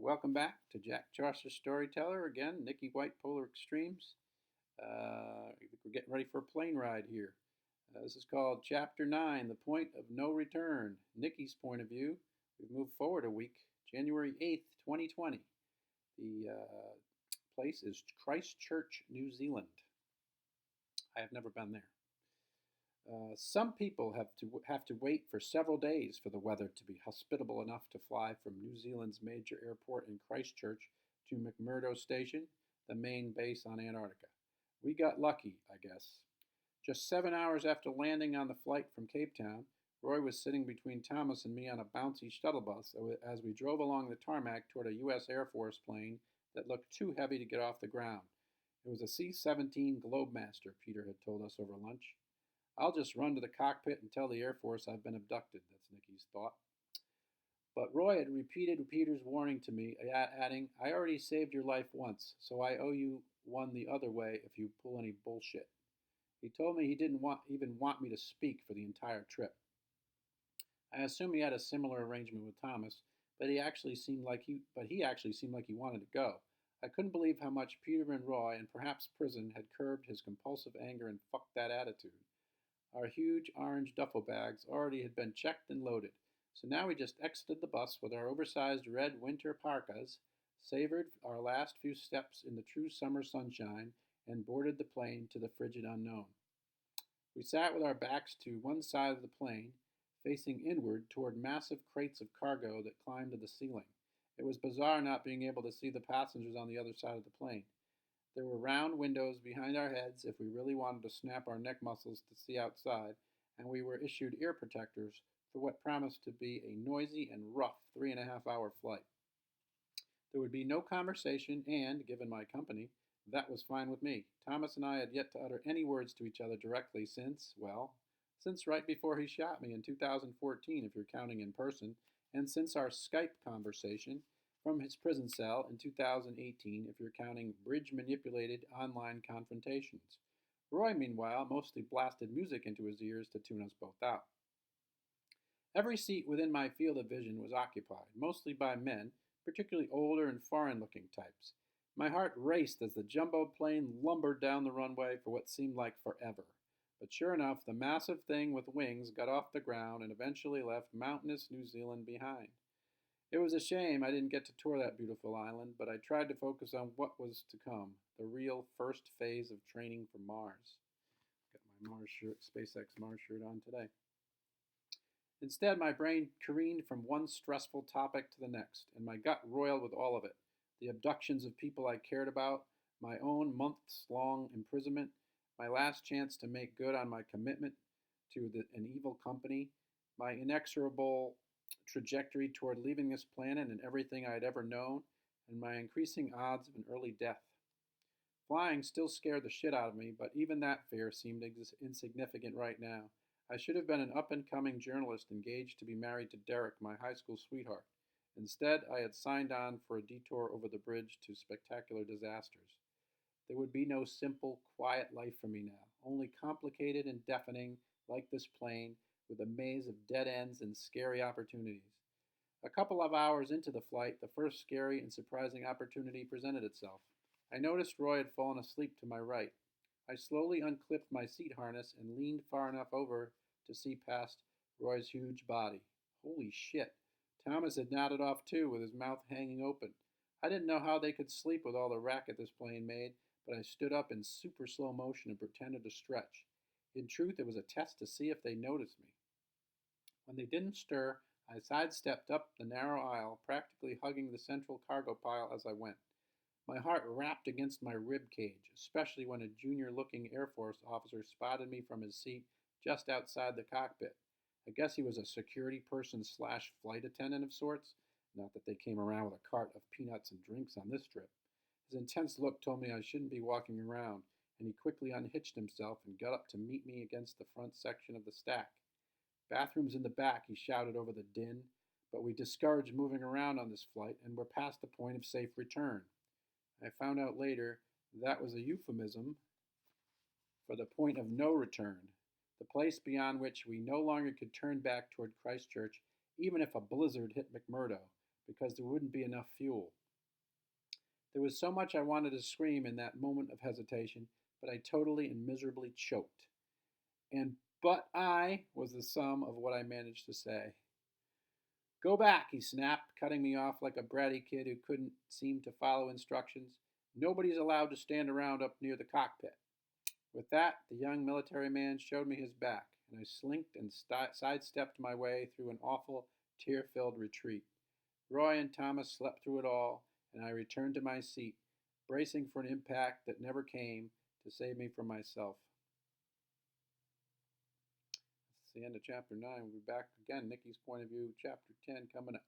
Welcome back to Jack Chaucer Storyteller. Again, Nikki White Polar Extremes. We're getting ready for a plane ride here. This is called Chapter 9, The Point of No Return. Nikki's point of view. We've moved forward a week, January 8th, 2020. The place is Christchurch, New Zealand. I have never been there. Some people have to wait for several days for the weather to be hospitable enough to fly from New Zealand's major airport in Christchurch to McMurdo Station, the main base on Antarctica. We got lucky, I guess. Just 7 hours after landing on the flight from Cape Town, Roy was sitting between Thomas and me on a bouncy shuttle bus as we drove along the tarmac toward a U.S. Air Force plane that looked too heavy to get off the ground. It was a C-17 Globemaster, Peter had told us over lunch. I'll just run to the cockpit and tell the Air Force I've been abducted, that's Nikki's thought. But Roy had repeated Peter's warning to me, adding, I already saved your life once, so I owe you one the other way if you pull any bullshit. He told me he didn't even want me to speak for the entire trip. I assume he had a similar arrangement with Thomas, but he actually seemed like he wanted to go. I couldn't believe how much Peter and Roy, and perhaps prison, had curbed his compulsive anger and fucked that attitude. Our huge orange duffel bags already had been checked and loaded, so now we just exited the bus with our oversized red winter parkas, savored our last few steps in the true summer sunshine, and boarded the plane to the frigid unknown. We sat with our backs to one side of the plane, facing inward toward massive crates of cargo that climbed to the ceiling. It was bizarre not being able to see the passengers on the other side of the plane. There were round windows behind our heads if we really wanted to snap our neck muscles to see outside, and we were issued ear protectors for what promised to be a noisy and rough 3.5-hour flight. There would be no conversation, and, given my company, that was fine with me. Thomas and I had yet to utter any words to each other directly since right before he shot me in 2014, if you're counting in person, and since our Skype conversation from his prison cell in 2018, if you're counting bridge-manipulated online confrontations. Roy, meanwhile, mostly blasted music into his ears to tune us both out. Every seat within my field of vision was occupied, mostly by men, particularly older and foreign-looking types. My heart raced as the jumbo plane lumbered down the runway for what seemed like forever. But sure enough, the massive thing with wings got off the ground and eventually left mountainous New Zealand behind. It was a shame I didn't get to tour that beautiful island, but I tried to focus on what was to come, the real first phase of training for Mars. Got my Mars shirt, SpaceX Mars shirt on today. Instead, my brain careened from one stressful topic to the next, and my gut roiled with all of it. The abductions of people I cared about, my own months-long imprisonment, my last chance to make good on my commitment to an evil company, my inexorable trajectory toward leaving this planet and everything I had ever known, and my increasing odds of an early death. Flying still scared the shit out of me, but even that fear seemed insignificant right now. I should have been an up-and-coming journalist engaged to be married to Derek, my high school sweetheart. Instead, I had signed on for a detour over the bridge to spectacular disasters. There would be no simple, quiet life for me now, only complicated and deafening, like this plane, with a maze of dead ends and scary opportunities. A couple of hours into the flight, the first scary and surprising opportunity presented itself. I noticed Roy had fallen asleep to my right. I slowly unclipped my seat harness and leaned far enough over to see past Roy's huge body. Holy shit. Thomas had nodded off too, with his mouth hanging open. I didn't know how they could sleep with all the racket this plane made, but I stood up in super slow motion and pretended to stretch. In truth, it was a test to see if they noticed me. When they didn't stir, I sidestepped up the narrow aisle, practically hugging the central cargo pile as I went. My heart rapped against my rib cage, especially when a junior-looking Air Force officer spotted me from his seat just outside the cockpit. I guess he was a security person / flight attendant of sorts. Not that they came around with a cart of peanuts and drinks on this trip. His intense look told me I shouldn't be walking around, and he quickly unhitched himself and got up to meet me against the front section of the stack. Bathrooms in the back, he shouted over the din, but we discouraged moving around on this flight and were past the point of safe return. I found out later that was a euphemism for the point of no return, the place beyond which we no longer could turn back toward Christchurch, even if a blizzard hit McMurdo, because there wouldn't be enough fuel. There was so much I wanted to scream in that moment of hesitation, but I totally and miserably choked. And "but I" was the sum of what I managed to say. "Go back," he snapped, cutting me off like a bratty kid who couldn't seem to follow instructions. "Nobody's allowed to stand around up near the cockpit." With that, the young military man showed me his back, and I slinked and sidestepped my way through an awful, tear-filled retreat. Roy and Thomas slept through it all, and I returned to my seat, bracing for an impact that never came to save me from myself. That's the end of Chapter 9. We'll be back again. Nikki's point of view, Chapter 10 coming up.